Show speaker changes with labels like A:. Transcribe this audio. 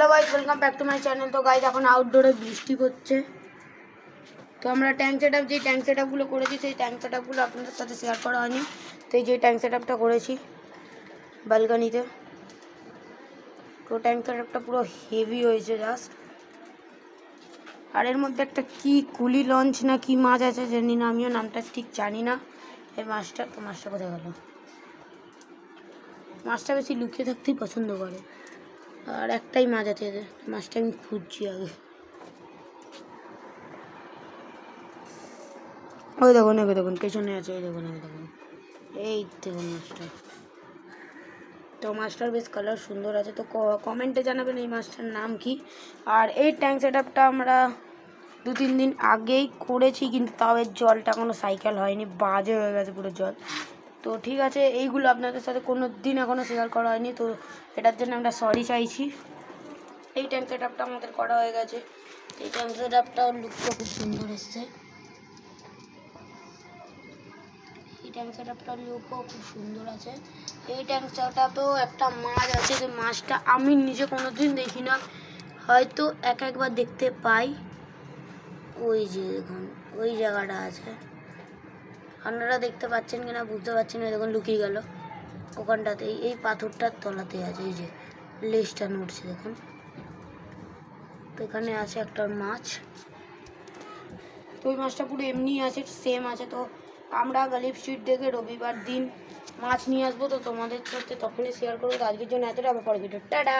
A: Hello guys, welcome back to my channel. तो guys এখন আউটডোরে বৃষ্টি হচ্ছে, তো আমরা ট্যাঙ্ক সেটআপগুলো করেছি, সেই ট্যাঙ্ক সেটআপগুলো আপনাদের সাথে শেয়ার করা হয়নি। তো এই যে ট্যাঙ্ক সেটআপটা করেছি ব্যালকনিতে, তো ট্যাঙ্ক সেটআপটা পুরো হেভি হয়েছে জাস্ট। আর এর মধ্যে একটা কি কুলি লঞ্চ না কি মাছ আছে জানি না, আমিও নামটা ঠিক জানি না। এই মাছটা কোথায় গেল? মাছটা বেশি লুকিয়ে থাকতেই পছন্দ করে, আর একটাই মাছ আছে, মাছটা আমি খুঁজছি আগে। ওই দেখুন পেছনে আছে, এই দেখুন এই দেখুন মাছটা। তো মাছটার বেশ কালার সুন্দর আছে, তো কমেন্টে জানাবেন এই মাছটার নাম কি। আর এই ট্যাঙ্ক সেটআপটা আমরা 2-3 দিন আগেই করেছি, কিন্তু তাও এর জলটা কোনো সাইকেল হয়নি, বাজে হয়ে গেছে পুরো জল। তো ঠিক আছে, এইগুলো আপনাদের সাথে কোনো দিন এখনও শেয়ার করা হয়নি, তো এটার জন্য আমরা সরি চাইছি। এই ট্যাঙ্ক সেটআপটা আমাদের করা হয়ে গেছে। এই ট্যাঙ্ক সেটআপটাও লুকটা খুব সুন্দর এসছে। এই ট্যাঙ্ক সেটআপটার লুকও খুব সুন্দর আছে। এই ট্যাঙ্ক সেটআপেও একটা মাছ আছে, যে মাছটা আমি নিজে কোনো দিন দেখি না, হয়তো একবার দেখতে পাই। ওই যে দেখুন ওই জায়গাটা আছে, আপনারা দেখতে পাচ্ছেন কিনা বুঝতে পারছেন না, দেখুন লুকিয়ে গেল ওখানটাতেই, এই পাথরটার তলাতে আছে, এই যে লেজটা নড়ছে দেখুন। তো এখানে আছে একটা মাছ, তো ওই মাছটা পুরো এমনি আছে, সেম আছে। তো আমরা গালিব স্ট্রিট থেকে রবিবার দিন মাছ নিয়ে আসবো, তো তোমাদের সাথে তখনই শেয়ার করবো। তো আজকের জন্য এতটা, আবার পরে ভিডিও, টাটা।